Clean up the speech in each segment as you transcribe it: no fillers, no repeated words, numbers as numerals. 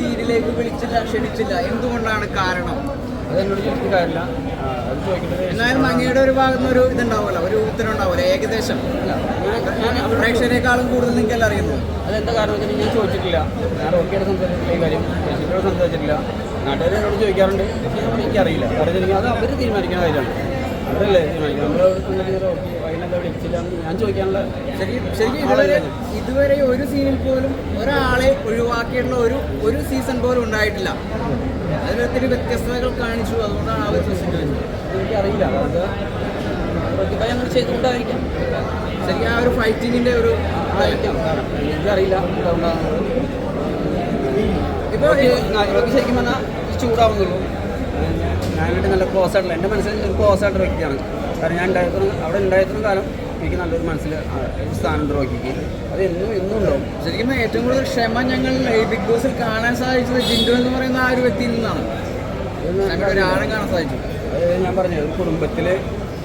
സീരിയലിലേക്ക് ക്ഷണിച്ചില്ല, എന്തുകൊണ്ടാണ് കാരണം? അതെന്നോട് ചോദിച്ചിട്ട് കാര്യമില്ല, അത് ചോദിക്കേണ്ടത്. എന്നാലും അങ്ങയുടെ ഒരു ഭാഗത്ത് ഒരു ഇതുണ്ടാവുമല്ലോ, ഒരു ഉത്തരം ഉണ്ടാവുമല്ലോ ഏകദേശം. പ്രേക്ഷകരെക്കാളും കൂടുതൽ നിങ്ങൾക്കെല്ലാം അറിയുന്നത് അതെന്താ കാരണം വെച്ചാൽ ഞാൻ ചോദിച്ചിട്ടില്ല. ഞാൻ റോക്കിയോട് സംസാരിച്ചിട്ടില്ല, ഈ കാര്യം പ്രേക്ഷകരോട് സംസാരിച്ചിട്ടില്ല. നാട്ടുകാർ എന്നോട് ചോദിക്കാറുണ്ട്, പക്ഷേ എനിക്കറിയില്ല. പറഞ്ഞില്ലെങ്കിൽ അത് അവർ തീരുമാനിക്കുന്ന കാര്യമാണ്, അവരല്ലേ തീരുമാനിക്കുന്നത്. നമ്മൾ റോക്കി അതിനെന്താ വിളിച്ചില്ല ഞാൻ ചോദിക്കാനുള്ള ശരിക്കും ഇതുവരെ ഒരു സീനിൽ പോലും ഒരാളെ ഒഴിവാക്കിയിട്ടുള്ള ഒരു സീസൺ പോലും ഉണ്ടായിട്ടില്ല. അതിലൊത്തിരി വ്യത്യസ്തതകൾ കാണിച്ചു, അതുകൊണ്ടാണ് അവർ എനിക്കറിയില്ല. അത് റോക്കി ഞങ്ങൾ ചെയ്തുകൊണ്ടായിരിക്കാം. ശരിക്കും ആ ഒരു ഫൈറ്റിങ്ങിൻ്റെ ഒരു ആയിരിക്കാം, എനിക്കറിയില്ല അതുകൊണ്ടാണ്. ഇപ്പോൾ റോക്കി ശരിക്കും പറഞ്ഞാൽ ചൂടാവുന്നുള്ളൂ. ഞാനായിട്ട് നല്ല ക്ലോസ് ആയിട്ടുള്ള, എൻ്റെ മനസ്സിൽ ഒരു ക്ലോസ് ആയിട്ടുള്ള വ്യക്തിയാണ്. കാരണം ഞാൻ അവിടെ ഉണ്ടായിരുന്ന കാലം എനിക്ക് നല്ലൊരു മനസ്സിൽ സ്ഥാനം റോക്കിക്ക് അത് എന്നും ഉണ്ടാവും. ശരിക്കും ഏറ്റവും കൂടുതൽ ക്ഷമ ഞങ്ങൾ ബിഗ് ബോസിൽ കാണാൻ സാധിച്ചത് ജിൻഡോ എന്ന് പറയുന്ന ആ ഒരു വ്യക്തിയിൽ നിന്നാണ് ഞങ്ങളുടെ ഒരാഴം കാണാൻ സാധിച്ചത്. അത് ഞാൻ പറഞ്ഞത്, ഒരു കുടുംബത്തിൽ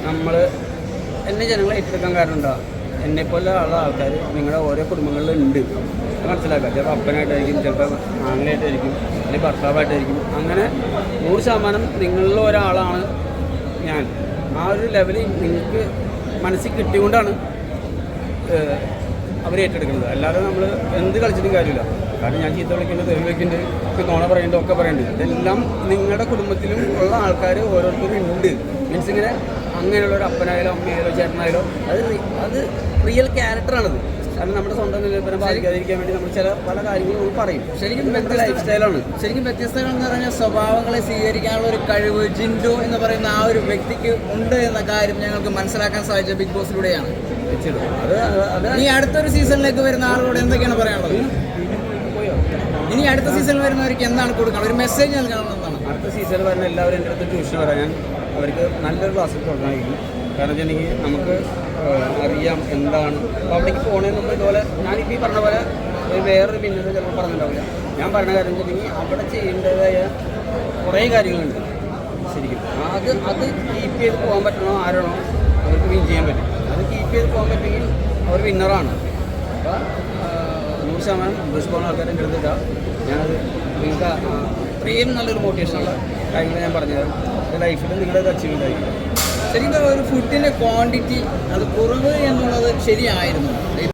നമ്മൾ എന്നെ ജനങ്ങളെ ഏറ്റെടുക്കാൻ കാരണം എന്താ, എന്നെപ്പോലെ ഉള്ള ആൾക്കാർ നിങ്ങളുടെ ഓരോ കുടുംബങ്ങളിലുണ്ട് മനസ്സിലാക്കുക. ചിലപ്പോൾ അപ്പനായിട്ടായിരിക്കും, ചിലപ്പോൾ ആങ്ങളായിട്ടായിരിക്കും, അല്ലെങ്കിൽ ഭർത്താവായിട്ടായിരിക്കും. അങ്ങനെ 100% നിങ്ങളിൽ ഒരാളാണ് ഞാൻ. ആ ഒരു ലെവലിൽ നിങ്ങൾക്ക് മനസ്സിൽ കിട്ടിക്കൊണ്ടാണ് അവർ ഏറ്റെടുക്കുന്നത്. അല്ലാതെ നമ്മൾ എന്ത് കളിച്ചിട്ടും കാര്യമില്ല. കാരണം ഞാൻ ചീത്ത വിളിക്കുന്നുണ്ട്, തെറി വയ്ക്കുന്നുണ്ട്, നോണ പറയുന്നുണ്ട്, ഒക്കെ പറയുന്നുണ്ട്. ഇതെല്ലാം നിങ്ങളുടെ കുടുംബത്തിലും ഉള്ള ആൾക്കാർ ഓരോരുത്തരും ഉണ്ട്. മീൻസ് ഇങ്ങനെ അങ്ങനെയുള്ള ഒരു അപ്പനായാലോ അമ്മയായാലോ ചേട്ടനായാലോ അത് റിയൽ ക്യാരക്ടറാണത്. കാരണം നമ്മുടെ സ്വന്തം നിലനിൽപ്പിനെ ബാധിക്കാതിരിക്കാൻ വേണ്ടി നമ്മൾ പല കാര്യങ്ങളും നമ്മൾ പറയും. ശരിക്കും ലൈഫ് സ്റ്റൈലാണ്. ശരിക്കും വ്യത്യസ്തകൾ എന്ന് പറഞ്ഞാൽ സ്വഭാവങ്ങളെ സ്വീകരിക്കാനുള്ള ഒരു കഴിവ് ജിൻഡോ എന്ന് പറയുന്ന ആ ഒരു വ്യക്തിക്ക് ഉണ്ട് എന്ന കാര്യം ഞങ്ങൾക്ക് മനസ്സിലാക്കാൻ സാധിച്ച ബിഗ് ബോസിലൂടെയാണ്. ഇനി അടുത്തൊരു സീസണിലേക്ക് വരുന്ന ആളുകളോട് എന്തൊക്കെയാണ് പറയാനുള്ളത്? ഇനി അടുത്ത സീസണിൽ വരുന്നവർക്ക് എന്താണ് കൊടുക്കണം, ഒരു മെസ്സേജ് നൽകണമെന്നാണ്? അടുത്ത സീസണിൽ വരുന്ന എല്ലാവരും എൻ്റെ അടുത്ത് ട്യൂഷൻ വരാൻ ഞാൻ അവർക്ക് നല്ലൊരു ക്ലാസ്സിൽ തുടങ്ങായിരിക്കും. കാരണം വെച്ചിട്ടുണ്ടെങ്കിൽ നമുക്ക് അറിയാം എന്താണ് അപ്പോൾ അവിടേക്ക് പോകണമെന്നുള്ള. ഇതുപോലെ ഞാനിപ്പോൾ ഈ പറഞ്ഞ പോലെ വേറൊരു ഭിന്നത ചിലപ്പോൾ പറഞ്ഞിട്ടുണ്ടാവില്ല. ഞാൻ പറഞ്ഞ കാര്യം വെച്ചിട്ടുണ്ടെങ്കിൽ അവിടെ ചെയ്യേണ്ടതായ കുറേ കാര്യങ്ങളുണ്ട്. ശരിക്കും അത് കീപ്പ് ചെയ്ത് പോകാൻ പറ്റണോ ആരാണോ അവർക്ക് വിൻ ചെയ്യാൻ പറ്റും. അത് കീപ്പ് ചെയ്ത് പോകാൻ പറ്റുമെങ്കിൽ അവർ വിന്നറാണ്. അപ്പോൾ 100% ബസ് പോകുന്ന ആൾക്കാർ എൻ്റെ അടുത്തില്ല. ഞാനത് നിങ്ങൾക്ക് അത്രയും നല്ലൊരു മോട്ടിവേഷനുള്ള കാര്യങ്ങൾ ഞാൻ പറഞ്ഞുതരാം. ലൈഫിൽ നിങ്ങളത് അച്ചീവ്മെൻ്റ് ആയിരിക്കും. ശരിക്കും ഒരു ഫുഡിൻ്റെ ക്വാണ്ടിറ്റി അത് കുറവ് എന്നുള്ളത് ശരിയായിരുന്നു.